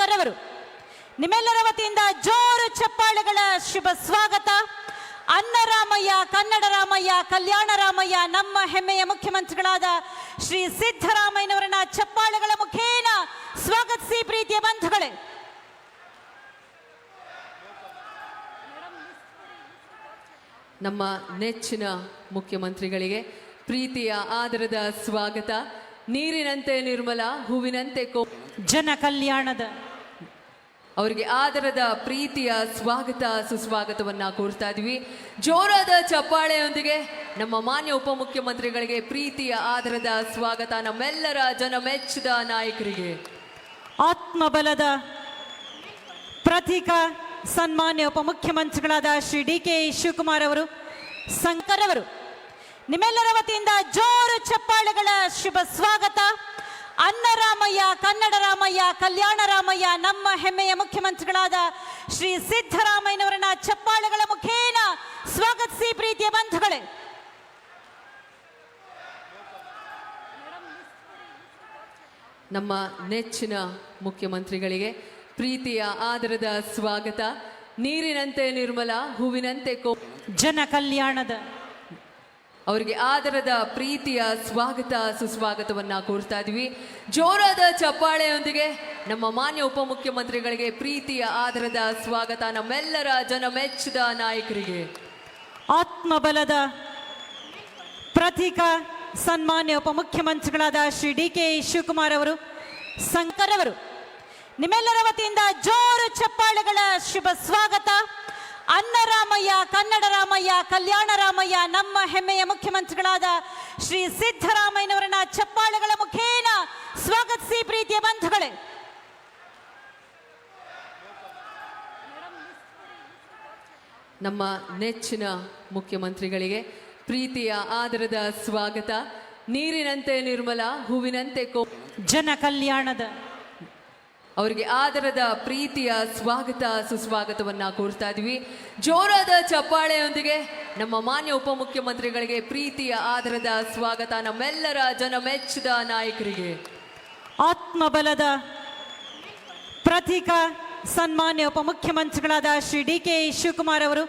ಶಂಕರ್ ಅವರು ನಿಮ್ಮೆಲ್ಲರ ವತಿಯಿಂದ ಜೋರು ಚಪ್ಪಾಳೆಗಳ ಶುಭ ಸ್ವಾಗತ. ಅನ್ನರಾಮಯ್ಯ, ಕನ್ನಡ ರಾಮಯ್ಯ, ಕಲ್ಯಾಣ ರಾಮಯ್ಯ, ನಮ್ಮ ಹೆಮ್ಮೆಯ ಮುಖ್ಯಮಂತ್ರಿಗಳಾದ ಶ್ರೀ ಸಿದ್ದರಾಮಯ್ಯನವರನ್ನ ಚಪ್ಪಾಳೆಗಳ ಮುಖೇನ ಸ್ವಾಗತಿಸಿ ಪ್ರೀತಿಯ ಬಂಧುಗಳೇ. ನಮ್ಮ ನೆಚ್ಚಿನ ಮುಖ್ಯಮಂತ್ರಿಗಳಿಗೆ ಪ್ರೀತಿಯ ಆದರದ ಸ್ವಾಗತ. ನೀರಿನಂತೆ ನಿರ್ಮಲ, ಹೂವಿನಂತೆ ಜನ ಕಲ್ಯಾಣದ ಅವರಿಗೆ ಆದರದ ಪ್ರೀತಿಯ ಸ್ವಾಗತ ಸುಸ್ವಾಗತವನ್ನ ಕೋರ್ತಾ ಇದ್ವಿ. ಜೋರಾದ ಚಪ್ಪಾಳೆಯೊಂದಿಗೆ ನಮ್ಮ ಮಾನ್ಯ ಉಪಮುಖ್ಯಮಂತ್ರಿಗಳಿಗೆ ಪ್ರೀತಿಯ ಆದರದ ಸ್ವಾಗತ. ನಮ್ಮೆಲ್ಲರ ಜನಮೆಚ್ಚಿದ ನಾಯಕರಿಗೆ ಆತ್ಮಬಲದ ಪ್ರತೀಕ ಸನ್ಮಾನ್ಯ ಉಪಮುಖ್ಯಮಂತ್ರಿಗಳಾದ ಶ್ರೀ ಡಿ.ಕೆ. ಶಿವಕುಮಾರ್ ಅವರು, ಶಂಕರ್ ಅವರು ನಿಮ್ಮೆಲ್ಲರ ವತಿಯಿಂದ ಜೋರು ಚಪ್ಪಾಳೆಗಳ ಶುಭ ಸ್ವಾಗತ. ಅನ್ನರಾಮಯ್ಯ, ಕನ್ನಡ ರಾಮಯ್ಯ, ಕಲ್ಯಾಣ ರಾಮಯ್ಯ, ನಮ್ಮ ಹೆಮ್ಮೆಯ ಮುಖ್ಯಮಂತ್ರಿಗಳಾದ ಶ್ರೀ ಸಿದ್ದರಾಮಯ್ಯನವರನ್ನ ಚಪ್ಪಾಳೆಗಳ ಮುಖೇನ ಸ್ವಾಗತಿಸಿ ಪ್ರೀತಿಯ ಬಂಧುಗಳೇ. ನಮ್ಮ ನೆಚ್ಚಿನ ಮುಖ್ಯಮಂತ್ರಿಗಳಿಗೆ ಪ್ರೀತಿಯ ಆದರದ ಸ್ವಾಗತ. ನೀರಿನಂತೆ ನಿರ್ಮಲ, ಹೂವಿನಂತೆ ಜನ ಕಲ್ಯಾಣದ ಅವರಿಗೆ ಆದರದ ಪ್ರೀತಿಯ ಸ್ವಾಗತ ಸುಸ್ವಾಗತವನ್ನ ಕೋರ್ತಾ ಇದ್ವಿ. ಜೋರಾದ ಚಪ್ಪಾಳೆಯೊಂದಿಗೆ ನಮ್ಮ ಮಾನ್ಯ ಉಪಮುಖ್ಯಮಂತ್ರಿಗಳಿಗೆ ಪ್ರೀತಿಯ ಆದರದ ಸ್ವಾಗತ. ನಮ್ಮೆಲ್ಲರ ಜನಮೆಚ್ಚಿದ ನಾಯಕರಿಗೆ ಆತ್ಮಬಲದ ಪ್ರತೀಕ ಸನ್ಮಾನ್ಯ ಉಪಮುಖ್ಯಮಂತ್ರಿಗಳಾದ ಶ್ರೀ ಡಿ.ಕೆ. ಶಿವಕುಮಾರ್ ಅವರು, ಶಂಕರ್ ಅವರು ನಿಮ್ಮೆಲ್ಲರ ವತಿಯಿಂದ ಜೋರು ಚಪ್ಪಾಳೆಗಳ ಶುಭ ಸ್ವಾಗತ. ಅನ್ನರಾಮಯ್ಯ, ಕನ್ನಡ ರಾಮಯ್ಯ, ಕಲ್ಯಾಣ ರಾಮಯ್ಯ, ನಮ್ಮ ಹೆಮ್ಮೆಯ ಮುಖ್ಯಮಂತ್ರಿಗಳಾದ ಶ್ರೀ ಸಿದ್ದರಾಮಯ್ಯನವರನ್ನ ಚಪ್ಪಾಳೆಗಳ ಮುಖೇನ ಸ್ವಾಗತಿಸಿ ಪ್ರೀತಿಯ ಬಂಧುಗಳೇ. ನಮ್ಮ ನೆಚ್ಚಿನ ಮುಖ್ಯಮಂತ್ರಿಗಳಿಗೆ ಪ್ರೀತಿಯ ಆದರದ ಸ್ವಾಗತ. ನೀರಿನಂತೆ ನಿರ್ಮಲ, ಹೂವಿನಂತೆ ಜನ ಕಲ್ಯಾಣದ ಅವರಿಗೆ ಆದರದ ಪ್ರೀತಿಯ ಸ್ವಾಗತ ಸುಸ್ವಾಗತವನ್ನ ಕೋರ್ತಾ ಇದ್ವಿ. ಜೋರಾದ ಚಪ್ಪಾಳೆಯೊಂದಿಗೆ ನಮ್ಮ ಮಾನ್ಯ ಉಪಮುಖ್ಯಮಂತ್ರಿಗಳಿಗೆ ಪ್ರೀತಿಯ ಆದರದ ಸ್ವಾಗತ. ನಮ್ಮೆಲ್ಲರ ಜನಮೆಚ್ಚಿದ ನಾಯಕರಿಗೆ ಆತ್ಮಬಲದ ಪ್ರತೀಕ ಸನ್ಮಾನ್ಯ ಉಪಮುಖ್ಯಮಂತ್ರಿಗಳಾದ ಶ್ರೀ ಡಿ.ಕೆ. ಶಿವಕುಮಾರ್ ಅವರು,